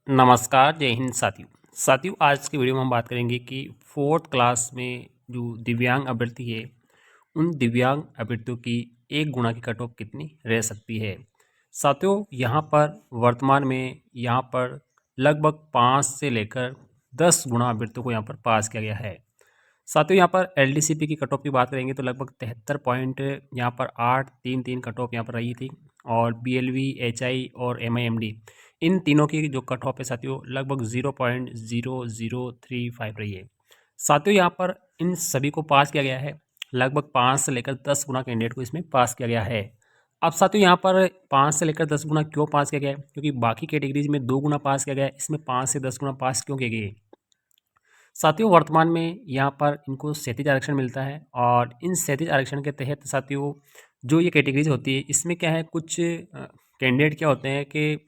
नमस्कार, जय हिंद साथियों। आज की वीडियो में हम बात करेंगे कि फोर्थ क्लास में जो दिव्यांग अभ्यर्थी है, उन दिव्यांग अभ्यर्थियों की एक गुणा की कट ऑफ कितनी रह सकती है। साथियों, यहाँ पर वर्तमान में यहाँ पर लगभग 5 से लेकर 10 गुणा अभ्यर्थियों को यहाँ पर पास किया गया है। साथियों, यहाँ पर एलडीसीपी की कट ऑफ की बात करेंगे तो लगभग 73 पॉइंट यहाँ पर 833 कट ऑफ यहाँ पर रही थी। और बीएलवी, एचआई और एमआईएमडी इन तीनों की जो कट ऑफ है साथियों लगभग 0.0035 रही है। साथियों, यहाँ पर इन सभी को पास किया गया है। लगभग 5 से लेकर 10 गुना कैंडिडेट को इसमें पास किया गया है। अब साथियों, यहाँ पर 5 से लेकर 10 गुना क्यों पास किया गया है? क्योंकि बाकी कैटेगरीज में 2 गुना पास किया गया है, इसमें 5 से 10 गुना पास क्यों किया गया है? साथियों, वर्तमान में यहाँ पर इनको क्षैतिज आरक्षण मिलता है और इन क्षैतिज आरक्षण के तहत साथियों जो ये कैटेगरीज होती है, इसमें क्या है, कुछ कैंडिडेट क्या होते हैं कि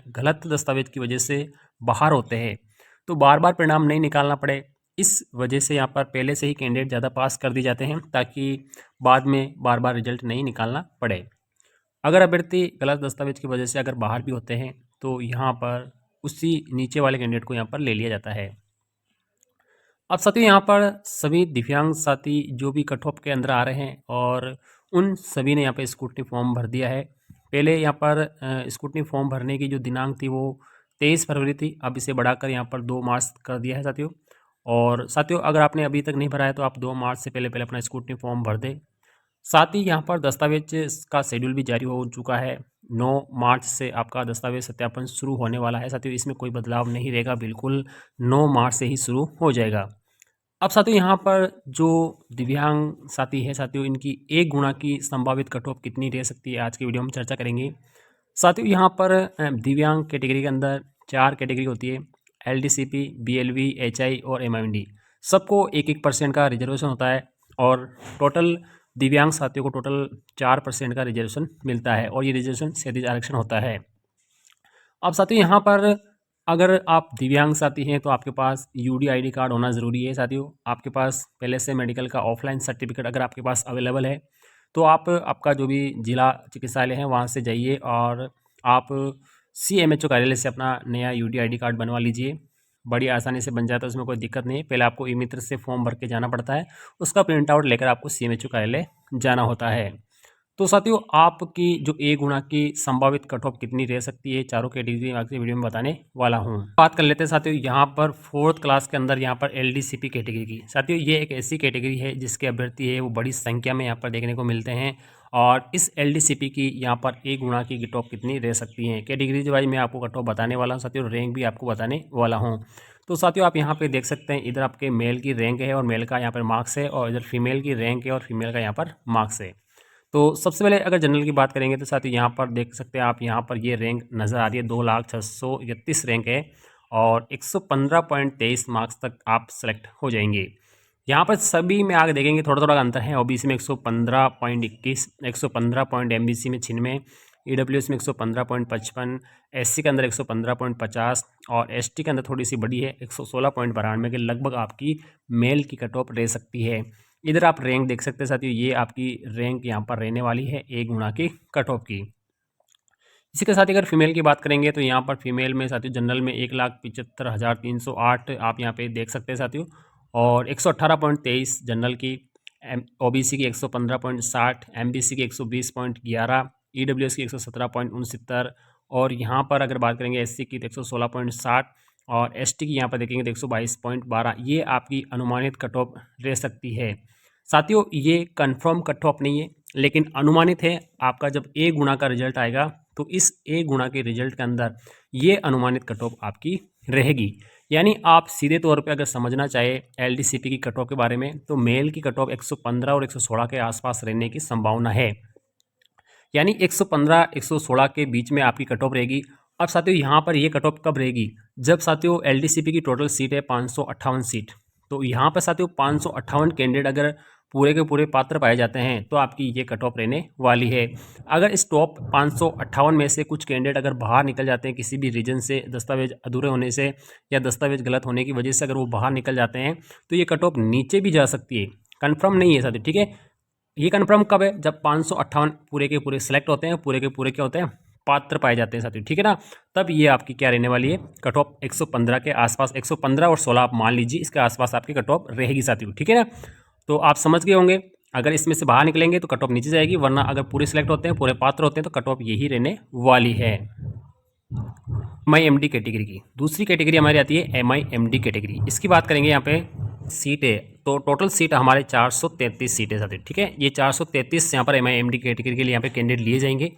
गलत दस्तावेज की वजह से बाहर होते हैं, तो बार बार परिणाम नहीं निकालना पड़े, इस वजह से यहाँ पर पहले से ही कैंडिडेट ज़्यादा पास कर दिए जाते हैं ताकि बाद में बार बार रिजल्ट नहीं निकालना पड़े। अगर अभ्यर्थी गलत दस्तावेज की वजह से अगर बाहर भी होते हैं तो यहाँ पर उसी नीचे वाले कैंडिडेट को यहाँ पर ले लिया जाता है। अब साथियों, यहाँ पर सभी दिव्यांग साथी जो भी कट ऑफ के अंदर आ रहे हैं और उन सभी ने यहाँ पर स्कूटनी फॉर्म भर दिया है। पहले यहाँ पर स्कूटनी फॉर्म भरने की जो दिनांक थी वो 23 फरवरी थी, अब इसे बढ़ाकर यहाँ पर 2 मार्च कर दिया है साथियों। और साथियों, अगर आपने अभी तक नहीं भरा है तो आप 2 मार्च से पहले पहले अपना स्कूटनी फॉर्म भर दें। साथ ही यहाँ पर दस्तावेज का शेड्यूल भी जारी हो चुका है। 9 मार्च से आपका दस्तावेज सत्यापन शुरू होने वाला है साथियों, इसमें कोई बदलाव नहीं रहेगा, बिल्कुल 9 मार्च से ही शुरू हो जाएगा। अब साथियों, यहाँ पर जो दिव्यांग साथी है साथियों, इनकी एक गुणा की संभावित कट ऑफ कितनी रह सकती है, आज की वीडियो में चर्चा करेंगे। साथियों, यहाँ पर दिव्यांग कैटेगरी के अंदर 4 कैटेगरी होती है, एलडीसीपी, बीएलवी, एचआई और एमआईएनडी। सबको 1-1% का रिजर्वेशन होता है और टोटल दिव्यांग साथियों को टोटल 4% का रिजर्वेशन मिलता है और ये रिजर्वेशन क्षैतिज आरक्षण होता है। अब साथियों, यहाँ पर अगर आप दिव्यांग साथी हैं तो आपके पास यूडी आईडी कार्ड होना ज़रूरी है साथियों। आपके पास पहले से मेडिकल का ऑफलाइन सर्टिफिकेट अगर आपके पास अवेलेबल है तो आप आपका जो भी जिला चिकित्सालय है वहाँ से जाइए और आप सीएमएचओ कार्यालय से अपना नया यूडी आईडी कार्ड बनवा लीजिए। बड़ी आसानी से बन जाता है, उसमें कोई दिक्कत नहीं है। पहले आपको ई मित्र से फॉर्म भर के जाना पड़ता है, उसका प्रिंट आउट लेकर आपको सीएमएचओ कार्यालय जाना होता है। तो साथियों, आपकी जो ए गुणा की संभावित कट ऑफ कितनी रह सकती है, चारों कैटेगरी आज की वीडियो में बताने वाला हूँ। बात कर लेते हैं साथियों यहाँ पर फोर्थ क्लास के अंदर यहाँ पर एलडीसीपी कैटेगरी की। साथियों, ये एक ऐसी कैटेगरी है जिसके अभ्यर्थी है वो बड़ी संख्या में यहाँ पर देखने को मिलते हैं और इस एलडीसीपी की यहाँ पर ए गुणा की कट ऑफ कितनी रह सकती है, कैटेगरीज वाइज मैं आपको कट ऑफ बताने वाला हूँ साथियों, रैंक भी आपको बताने वाला हूँ। तो साथियों, आप यहाँ पे देख सकते हैं, इधर आपके मेल की रैंक है और मेल का यहाँ पर मार्क्स है और इधर फीमेल की रैंक है और फीमेल का यहाँ पर मार्क्स है। तो सबसे पहले अगर जनरल की बात करेंगे तो साथियों यहाँ पर देख सकते हैं आप, यहाँ पर ये रैंक नज़र आ रही है, 2,06,31 रैंक है और 115.23 मार्क्स तक आप सेलेक्ट हो जाएंगे। यहाँ पर सभी में आगे देखेंगे थोड़ा थोड़ा अंतर है। ओबीसी में 115.21, 115 एमबीसी में 96, ईडब्ल्यूएस में 115.55, एससी के अंदर 115.50 और एसटी के अंदर थोड़ी सी बड़ी है 116.92 के लगभग आपकी मेल की कट ऑफ रह सकती है। इधर आप रैंक देख सकते हैं साथियों, ये आपकी रैंक यहाँ पर रहने वाली है एक गुणा की कट ऑफ की। इसी के साथ अगर फीमेल की बात करेंगे तो यहाँ पर फीमेल में साथियों जनरल में 1,75,308 आप यहाँ पे देख सकते हैं साथियों और 118.23 जनरल की, ओबीसी की 115.60, एमबीसी की 120.11, ईडब्ल्यूएस की 117.69 और यहाँ पर अगर बात करेंगे एससी की तो 116.60 और एसटी की यहाँ पर देखेंगे तो 122.12। ये आपकी अनुमानित कट ऑफ रह सकती है साथियों। ये कंफर्म कट ऑफ नहीं है लेकिन अनुमानित है। आपका जब ए गुणा का रिजल्ट आएगा तो इस ए गुणा के रिजल्ट के अंदर ये अनुमानित कट ऑफ आपकी रहेगी। यानी आप सीधे तौर पे अगर समझना चाहे एलडीसीपी की कट ऑफ के बारे में तो मेल की कट ऑफ 115 और 116 के आसपास रहने की संभावना है। यानी 115 116 के बीच में आपकी कट ऑफ रहेगी। अब साथियों, यहाँ पर ये कट ऑफ कब रहेगी, जब साथियों एलडीसीपी की टोटल सीट है 558 सीट। तो यहाँ पर साथियों 558 कैंडिडेट अगर पूरे के पूरे पात्र पाए जाते हैं तो आपकी ये कट ऑफ रहने वाली है। अगर इस टॉप 558 में से कुछ कैंडिडेट अगर बाहर निकल जाते हैं किसी भी रीजन से, दस्तावेज अधूरे होने से या दस्तावेज गलत होने की वजह से अगर वो बाहर निकल जाते हैं तो ये कट ऑफ नीचे भी जा सकती है। कन्फर्म नहीं है साथियों, ठीक है। ये कन्फर्म कब है, जब 558 पूरे के पूरे सेलेक्ट होते हैं, पूरे के पूरे क्या होते हैं पात्र पाए जाते हैं साथियों, ठीक है ना, तब ये आपकी क्या रहने वाली है, कट ऑफ 115 के आसपास, 115 और 16 आप मान लीजिए, इसके आसपास आपकी कट ऑफ रहेगी साथियों, ठीक है ना। तो आप समझ गए होंगे, अगर इसमें से बाहर निकलेंगे तो कट ऑफ नीचे जाएगी, वरना अगर पूरे सिलेक्ट होते हैं, पूरे पात्र होते हैं, तो कट ऑफ यही रहने वाली है। MIMD कैटेगरी की दूसरी कैटेगरी हमारी आती है MIMD कैटेगरी। इसकी बात करेंगे, यहाँ पे सीट है, तो टोटल सीट हमारे 433 सीटें साथियों, ठीक है। ये 433 यहाँ पर MIMD कैटेगरी के लिए यहाँ पे कैंडिडेट लिए जाएंगे।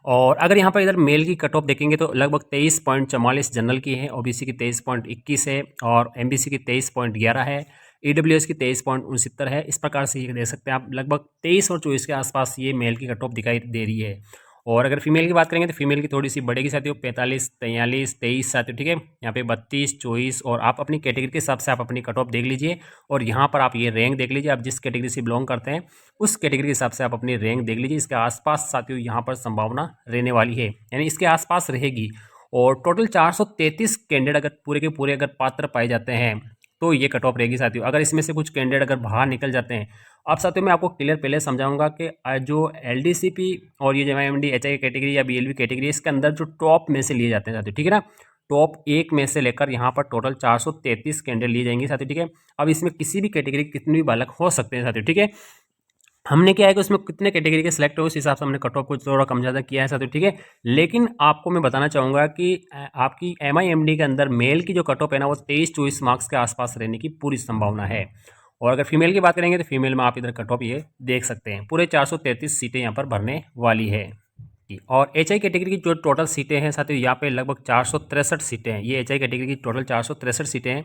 और अगर यहाँ पर इधर मेल की कट ऑफ देखेंगे तो लगभग 23.44 जनरल की है, OBC की 23.21 है, और MBC की 23.11 है, EWS की 23.69 है। इस प्रकार से ये देख सकते हैं आप, लगभग 23 और 24 के आसपास ये मेल की कट ऑफ दिखाई दे रही है। और अगर फीमेल की बात करेंगे तो फीमेल की थोड़ी सी बढ़ेगी साथियों, 45, 43, 23 साथियों, ठीक है। यहाँ पे 32, 24, और आप अपनी कैटेगरी के हिसाब से आप अपनी कट ऑफ देख लीजिए, और यहाँ पर आप ये रैंक देख लीजिए, आप जिस कैटेगरी से बिलोंग करते हैं उस कैटेगरी के हिसाब से आप अपनी रैंक देख लीजिए। इसके आसपास साथियों यहाँ पर संभावना रहने वाली है, यानी इसके आसपास रहेगी। और टोटल 433 कैंडिडेट अगर पूरे के पूरे अगर पात्र पाए जाते हैं तो ये कट ऑफ रहेगी साथियों। अगर इसमें से कुछ कैंडिडेट अगर बाहर निकल जाते हैं, अब साथियों मैं आपको क्लियर पहले समझाऊंगा कि जो LDCP और ये MIMD HI कैटेगरी या BLV कैटेगरी, इसके अंदर जो टॉप में से लिए जाते हैं साथियों, ठीक है ना, टॉप 1 में से लेकर यहाँ पर टोटल 433 कैंडिडेट लिए जाएंगे साथियों, ठीक है। अब इसमें किसी भी कैटेगरी कितने भी बालक हो सकते हैं साथियों, ठीक है। हमने क्या है कि उसमें कितने कैटेगरी के सिलेक्ट हो, उस हिसाब से हमने कट ऑफ को थोड़ा कम ज़्यादा किया है साथियों, ठीक है। लेकिन आपको मैं बताना चाहूँगा कि आपकी MIMD के अंदर मेल की जो कट ऑफ है ना, वो 23-24 मार्क्स के आसपास रहने की पूरी संभावना है। और अगर फीमेल की बात करेंगे तो फीमेल में आप इधर कट ऑफ ये देख सकते हैं, पूरे 433 सीटें यहाँ पर भरने वाली है। और HI कैटेगरी की जो टोटल सीटें हैं साथियों, यहाँ पे लगभग 463 सीटें हैं। ये HI कैटेगरी की टोटल 463 सीटें हैं,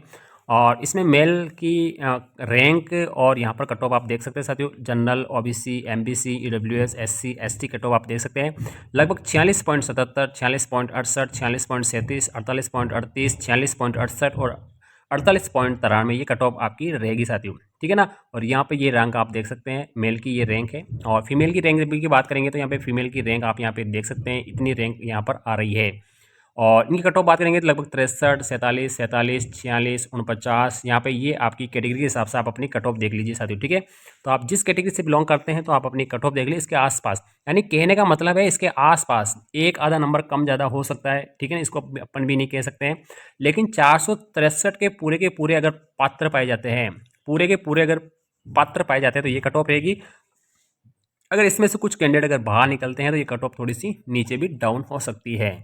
और इसमें मेल की रैंक और यहाँ पर कट ऑफ आप देख सकते हैं साथियों, general, OBC, MBC, EWS, SC, ST cut off आप देख सकते हैं, लगभग 46.77, 46.68, 46.37, 48.38, 46.68 और 48.93 ये कट ऑफ आपकी रहेगी साथियों, ठीक है ना। और यहाँ पे ये रैंक आप देख सकते हैं, मेल की ये रैंक है। और फीमेल की रैंक की बात करेंगे तो यहाँ पे फीमेल की रैंक आप यहाँ पे देख सकते हैं, इतनी रैंक यहाँ पर आ रही है। और इनकी कट ऑफ बात करेंगे तो लगभग 63, 47, 47, 46, 49, यहाँ पे ये आपकी कैटेगरी के हिसाब से आप अपनी कट ऑफ देख लीजिए साथियों, ठीक है। तो आप जिस कैटेगरी से बिलोंग करते हैं तो आप अपनी कट ऑफ देख लीजिए, इसके आसपास, यानी कहने का मतलब है इसके आसपास एक आधा नंबर कम ज़्यादा हो सकता है, ठीक है ना, इसको अपन भी नहीं कह सकते हैं। लेकिन 463 के पूरे अगर पात्र पाए जाते हैं, पूरे के पूरे अगर पात्र पाए जाते हैं तो ये कट ऑफ रहेगी। अगर इसमें से कुछ कैंडिडेट अगर बाहर निकलते हैं तो ये कट ऑफ थोड़ी सी नीचे भी डाउन हो सकती है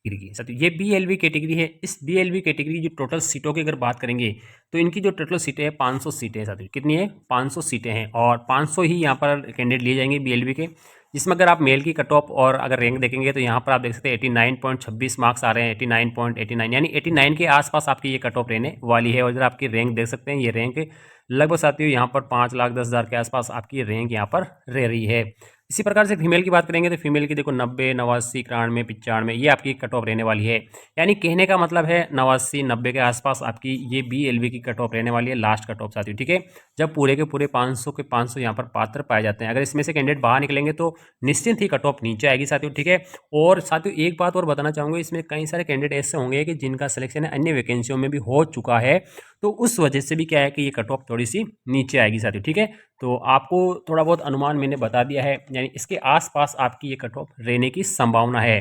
की साथियों। ये BLV कैटेगरी है। इस BLV कैटेगरी जो टोटल सीटों की अगर बात करेंगे तो इनकी जो टोटल सीटें हैं 500 सीटें हैं साथियों, कितनी है, 500 सीटें हैं, और 500 ही यहाँ पर कैंडिडेट लिए जाएंगे BLV के, जिसमें अगर आप मेल की कट ऑफ और अगर रैंक देखेंगे तो यहाँ पर आप देख सकते हैं 89.26 मार्क्स आ रहे हैं, 89.89, यानी 89 के आसपास आपकी ये कट ऑफ रहने वाली है। और इधर आपकी रैंक देख सकते हैं, ये रैंक लगभग साथियों यहाँ पर 5,10,000 के आसपास आपकी रैंक यहाँ पर रह रही है। इसी प्रकार से फीमेल की बात करेंगे तो फीमेल की देखो 90, 89, 91, 95 ये आपकी कट ऑफ रहने वाली है। यानी कहने का मतलब है 89, 90 के आसपास आपकी ये BLV की कट ऑफ रहने वाली है, लास्ट कट ऑफ साथियों, ठीक है। जब पूरे के पूरे 500 के 500 यहाँ पर पात्र पाए जाते हैं, अगर इसमें से कैंडिडेट बाहर निकलेंगे तो निश्चिंत ही कट ऑफ नीचे आएगी साथियों, ठीक है। और साथियों एक बात और बताना चाहूँगा, इसमें कई सारे कैंडिडेट ऐसे होंगे कि जिनका सिलेक्शन अन्य वैकेंसियों में भी हो चुका है, तो उस वजह से भी क्या है कि ये कट ऑफ थोड़ी सी नीचे आएगी साथियों, ठीक है। तो आपको थोड़ा बहुत अनुमान मैंने बता दिया है, यानी इसके आसपास आपकी ये कट ऑफ रहने की संभावना है।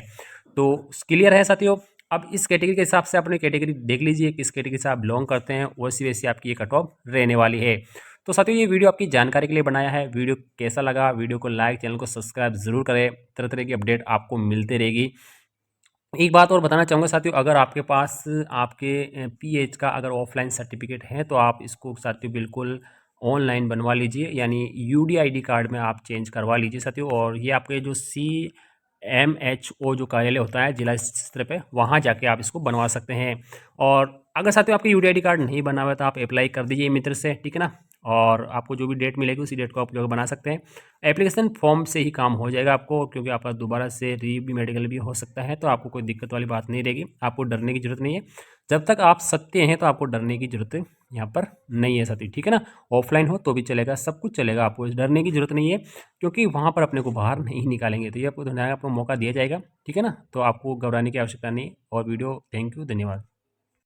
तो क्लियर है साथियों। अब इस कैटेगरी के हिसाब से अपनी कैटेगरी देख लीजिए, किस कैटेगरी से आप बिलोंग करते हैं, वैसी वैसी आपकी ये कट ऑफ रहने वाली है। तो साथियों ये वीडियो आपकी जानकारी के लिए बनाया है। वीडियो कैसा लगा, वीडियो को लाइक, चैनल को सब्सक्राइब जरूर करें, तरह तरह की अपडेट आपको मिलती रहेगी। एक बात और बताना चाहूँगा साथियों, अगर आपके पास आपके PH का अगर ऑफलाइन सर्टिफिकेट है तो आप इसको साथियों बिल्कुल ऑनलाइन बनवा लीजिए, यानी UDID कार्ड में आप चेंज करवा लीजिए साथियों। और ये आपके जो CMHO जो कार्यालय होता है जिला स्तर पे, वहाँ जाके आप इसको बनवा सकते हैं। और अगर साथियों आपके UDID कार्ड नहीं बना हुआ है तो आप अप्लाई कर दीजिए मित्र से, ठीक है ना। और आपको जो भी डेट मिलेगी उसी डेट को आप लोग बना सकते हैं। एप्लीकेशन फॉर्म से ही काम हो जाएगा आपको, क्योंकि आपका दोबारा से री मेडिकल भी हो सकता है, तो आपको कोई दिक्कत वाली बात नहीं रहेगी, आपको डरने की जरूरत नहीं है। जब तक आप सत्य हैं तो आपको डरने की जरूरत यहाँ पर नहीं है साथी, ठीक है ना। ऑफलाइन हो तो भी चलेगा, सब कुछ चलेगा, आपको डरने की जरूरत नहीं है, क्योंकि वहाँ पर अपने को बाहर नहीं निकालेंगे। तो ये आपको मौका दिया जाएगा, ठीक है ना। तो आपको घबराने की आवश्यकता नहीं। और वीडियो थैंक यू, धन्यवाद।